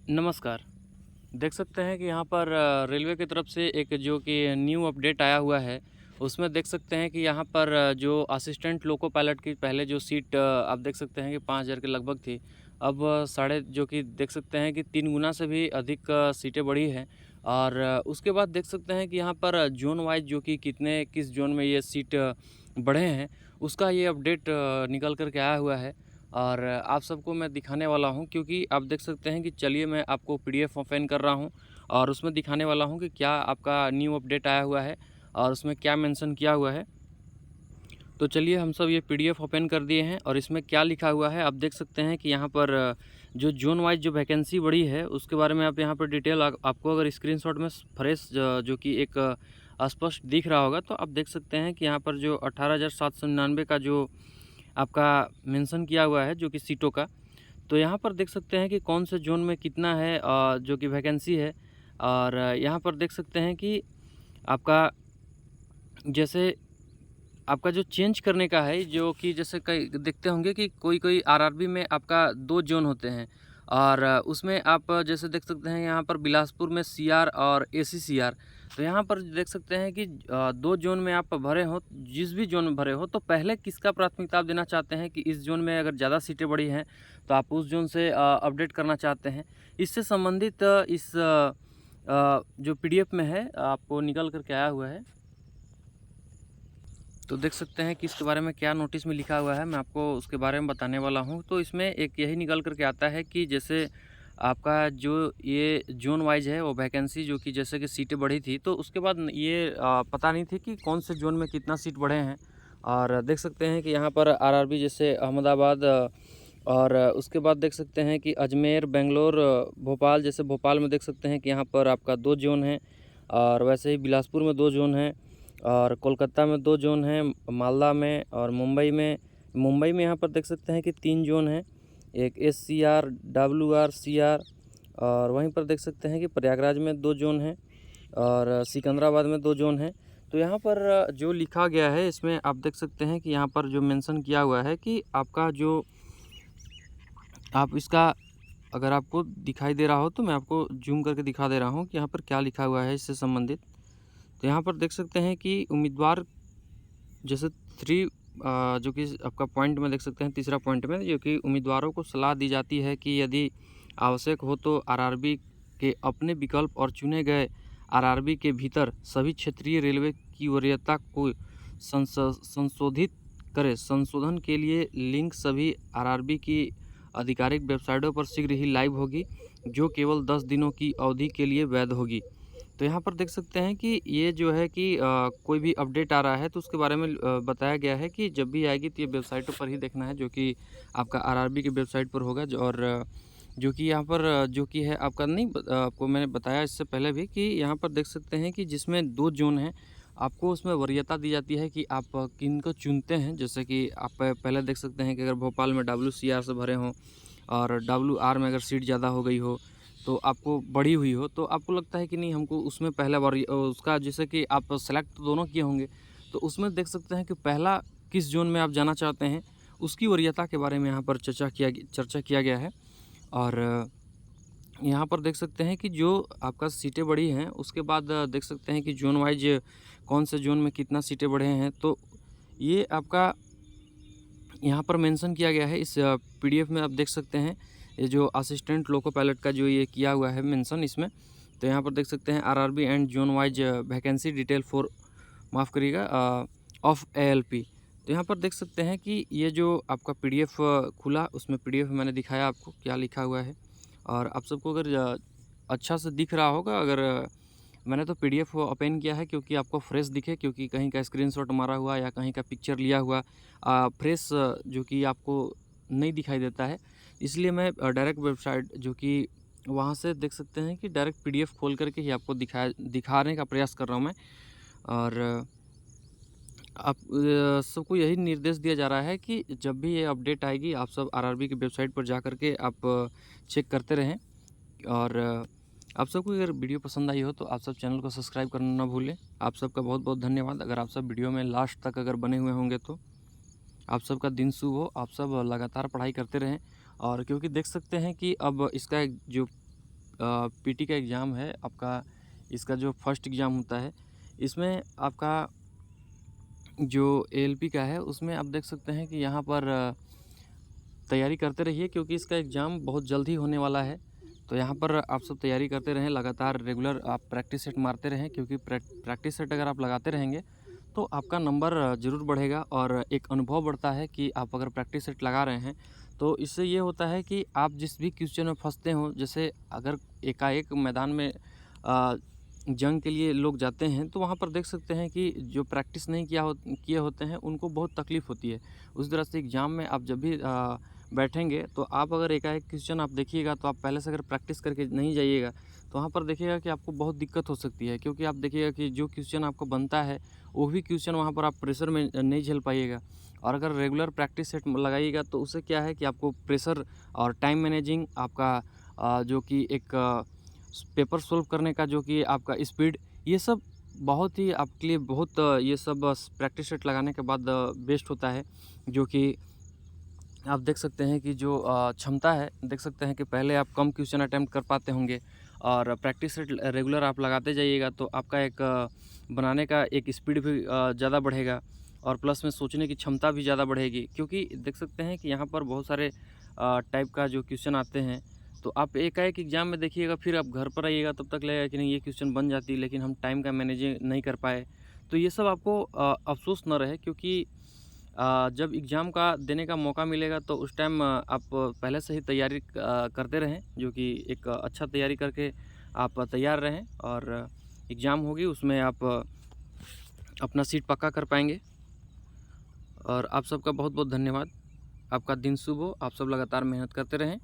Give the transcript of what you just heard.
नमस्कार। देख सकते हैं कि यहाँ पर रेलवे की तरफ से एक जो कि न्यू अपडेट आया हुआ है, उसमें देख सकते हैं कि यहाँ पर जो असिस्टेंट लोको पायलट की पहले जो सीट आप देख सकते हैं कि 5,000 के लगभग थी, अब साढ़े जो कि देख सकते हैं कि 3 गुना से भी अधिक सीटें बढ़ी हैं। और उसके बाद देख सकते हैं कि यहाँ पर ज़ोन वाइज़ जो कि किस ज़ोन में ये सीट बढ़े हैं, उसका ये अपडेट निकल कर के आया हुआ है। और आप सबको मैं दिखाने वाला हूँ, क्योंकि आप देख सकते हैं कि चलिए मैं आपको पीडीएफ ओपन कर रहा हूँ और उसमें दिखाने वाला हूँ कि क्या आपका न्यू अपडेट आया हुआ है और उसमें क्या मेंशन किया हुआ है। तो चलिए हम सब ये पीडीएफ ओपन कर दिए हैं और इसमें क्या लिखा हुआ है आप देख सकते हैं कि यहाँ पर जो जोन वाइज जो वैकेंसी बढ़ी है उसके बारे में आप यहाँ पर डिटेल आपको अगर स्क्रीनशॉट में फ्रेश जो कि एक स्पष्ट दिख रहा होगा, तो आप देख सकते हैं कि यहाँ पर जो 18,799 का जो आपका मेंशन किया हुआ है जो कि सीटों का। तो यहाँ पर देख सकते हैं कि कौन से ज़ोन में कितना है जो कि वैकेंसी है। और यहाँ पर देख सकते हैं कि आपका जैसे आपका जो चेंज करने का है, जो कि जैसे कई देखते होंगे कि कोई आरआरबी में आपका 2 ज़ोन होते हैं और उसमें आप जैसे देख सकते हैं यहाँ पर बिलासपुर में सीआर और एसीसीआर। तो यहाँ पर देख सकते हैं कि 2 ज़ोन में आप भरे हो, जिस भी ज़ोन में भरे हो तो पहले किसका प्राथमिकता आप देना चाहते हैं कि इस ज़ोन में अगर ज़्यादा सीटें बढ़ी हैं तो आप उस ज़ोन से अपडेट करना चाहते हैं। इससे संबंधित जो पीडीएफ में है आपको निकल कर के आया हुआ है। तो देख सकते हैं कि इसके बारे में क्या नोटिस में लिखा हुआ है, मैं आपको उसके बारे में बताने वाला हूँ। तो इसमें एक यही निकल कर के आता है कि जैसे आपका जो ये ज़ोन वाइज़ है वो वैकेंसी जो कि जैसे कि सीटें बढ़ी थी, तो उसके बाद ये पता नहीं थी कि कौन से ज़ोन में कितना सीट बढ़े हैं। और देख सकते हैं कि यहाँ पर आरआरबी जैसे अहमदाबाद और उसके बाद देख सकते हैं कि अजमेर, बेंगलोर, भोपाल, जैसे भोपाल में देख सकते हैं कि यहाँ पर आपका 2 ज़ोन है और वैसे ही बिलासपुर में 2 ज़ोन हैं और कोलकाता में 2 ज़ोन हैं, मालदा में और मुंबई में यहाँ पर देख सकते हैं कि 3 ज़ोन हैं, एक एससीआर, डब्ल्यूआर, सीआर। और वहीं पर देख सकते हैं कि प्रयागराज में 2 ज़ोन हैं और सिकंदराबाद में 2 ज़ोन हैं। तो यहाँ पर जो लिखा गया है इसमें आप देख सकते हैं कि यहाँ पर जो मेंशन किया हुआ है कि आपका जो आप इसका अगर आपको दिखाई दे रहा हो तो मैं आपको ज़ूम करके दिखा दे रहा हूँ कि यहाँ पर क्या लिखा हुआ है इससे संबंधित। तो यहाँ पर देख सकते हैं कि उम्मीदवार जैसे 3 जो कि आपका पॉइंट में देख सकते हैं, तीसरा पॉइंट में जो कि उम्मीदवारों को सलाह दी जाती है कि यदि आवश्यक हो तो आरआरबी के अपने विकल्प और चुने गए आरआरबी के भीतर सभी क्षेत्रीय रेलवे की वरीयता को संशोधित करें। संशोधन के लिए लिंक सभी आरआरबी की आधिकारिक वेबसाइटों पर शीघ्र ही लाइव होगी, जो केवल 10 दिनों की अवधि के लिए वैध होगी। तो यहाँ पर देख सकते हैं कि ये जो है कि कोई भी अपडेट आ रहा है तो उसके बारे में बताया गया है कि जब भी आएगी तो ये वेबसाइटों पर ही देखना है, जो कि आपका आरआरबी की वेबसाइट पर होगा। और जो कि यहाँ पर जो कि है आपका नहीं आपको मैंने बताया इससे पहले भी कि यहाँ पर देख सकते हैं कि जिसमें 2 ज़ोन हैं, आपको उसमें वरीयता दी जाती है कि आप किनको चुनते हैं। जैसे कि आप पहले देख सकते हैं कि अगर भोपाल में डब्ल्यूसीआर से भरे हों और डब्ल्यूआर में अगर सीट ज़्यादा हो गई हो तो आपको बढ़ी हुई हो, तो आपको लगता है कि नहीं हमको उसमें पहला बार उसका जैसे कि आप सेलेक्ट तो दोनों किए होंगे, तो उसमें देख सकते हैं कि पहला किस ज़ोन में आप जाना चाहते हैं, उसकी वरीयता के बारे में यहाँ पर चर्चा किया गया है। और यहाँ पर देख सकते हैं कि जो आपका सीटें बढ़ी हैं उसके बाद देख सकते हैं कि ज़ोन वाइज कौन से ज़ोन में कितना सीटें बढ़े हैं। तो ये आपका यहाँ पर मेंशन किया गया है इस पीडीएफ में, आप देख सकते हैं ये जो असिस्टेंट लोको पायलट का जो ये किया हुआ है मेंशन इसमें। तो यहाँ पर देख सकते हैं RRB and zone wise vacancy detail for माफ़ करिएगा ऑफ एएलपी। तो यहाँ पर देख सकते हैं कि ये जो आपका पीडीएफ खुला, उसमें पीडीएफ मैंने दिखाया आपको क्या लिखा हुआ है। और आप सबको अगर अच्छा से दिख रहा होगा, अगर मैंने तो पीडीएफ ओपन किया है क्योंकि आपको फ्रेश दिखे, क्योंकि कहीं का स्क्रीनशॉट मारा हुआ या कहीं का पिक्चर लिया हुआ फ्रेश जो कि आपको नहीं दिखाई देता है, इसलिए मैं डायरेक्ट वेबसाइट जो कि वहाँ से देख सकते हैं कि डायरेक्ट पीडीएफ खोल करके ही आपको दिखाने का प्रयास कर रहा हूँ मैं। और आप सबको यही निर्देश दिया जा रहा है कि जब भी ये अपडेट आएगी आप सब आरआरबी की वेबसाइट पर जा करके आप चेक करते रहें। और आप सबको अगर वीडियो पसंद आई हो तो आप सब चैनल को सब्सक्राइब करना ना भूलें। आप सबका बहुत बहुत धन्यवाद। अगर आप सब वीडियो में लास्ट तक अगर बने हुए होंगे तो आप सबका दिन शुभ हो, आप सब लगातार पढ़ाई करते रहें। और क्योंकि देख सकते हैं कि अब इसका जो पीटी का एग्ज़ाम है आपका, इसका जो फर्स्ट एग्ज़ाम होता है, इसमें आपका जो एएलपी का है उसमें आप देख सकते हैं कि यहाँ पर तैयारी करते रहिए, क्योंकि इसका एग्ज़ाम बहुत जल्द ही होने वाला है। तो यहाँ पर आप सब तैयारी करते रहें, लगातार रेगुलर आप प्रैक्टिस सेट मारते रहें, क्योंकि प्रैक्टिस सेट अगर आप लगाते रहेंगे तो आपका नंबर ज़रूर बढ़ेगा और एक अनुभव बढ़ता है कि आप अगर प्रैक्टिस सेट लगा रहे हैं तो इससे ये होता है कि आप जिस भी क्वेश्चन में फंसते हो, जैसे अगर एकाएक मैदान में जंग के लिए लोग जाते हैं तो वहाँ पर देख सकते हैं कि जो प्रैक्टिस नहीं किए होते हैं उनको बहुत तकलीफ़ होती है। उस तरह से एग्ज़ाम में आप जब भी बैठेंगे तो आप अगर एकाएक क्वेश्चन आप देखिएगा, तो आप पहले से अगर प्रैक्टिस करके नहीं जाइएगा तो वहाँ पर देखिएगा कि आपको बहुत दिक्कत हो सकती है, क्योंकि आप देखिएगा कि जो क्वेश्चन आपको बनता है वो भी क्वेश्चन वहाँ पर आप प्रेशर में नहीं झेल पाइएगा। और अगर रेगुलर प्रैक्टिस सेट लगाइएगा तो उससे क्या है कि आपको प्रेशर और टाइम मैनेजिंग आपका जो कि एक पेपर सॉल्व करने का जो कि आपका स्पीड, ये सब बहुत ही आपके लिए बहुत ये सब प्रैक्टिस सेट लगाने के बाद बेस्ट होता है। जो कि आप देख सकते हैं कि जो क्षमता है, देख सकते हैं कि पहले आप कम क्वेश्चन अटेम्प्ट कर पाते होंगे और प्रैक्टिस सेट रेगुलर आप लगाते जाइएगा तो आपका एक बनाने का एक स्पीड भी ज़्यादा बढ़ेगा और प्लस में सोचने की क्षमता भी ज़्यादा बढ़ेगी, क्योंकि देख सकते हैं कि यहाँ पर बहुत सारे टाइप का जो क्वेश्चन आते हैं। तो आप एकाएक एग्ज़ाम में देखिएगा, फिर आप घर पर आइएगा तब तक लगेगा कि नहीं ये क्वेश्चन बन जाती, लेकिन हम टाइम का मैनेज नहीं कर पाए। तो ये सब आपको अफ़सोस ना रहे, क्योंकि जब एग्ज़ाम का देने का मौका मिलेगा तो उस टाइम आप पहले से ही तैयारी करते रहें, जो कि एक अच्छा तैयारी करके आप तैयार रहें और एग्ज़ाम होगी उसमें आप अपना सीट पक्का कर पाएँगे। और आप सबका बहुत बहुत धन्यवाद। आपका दिन शुभ हो, आप सब लगातार मेहनत करते रहें।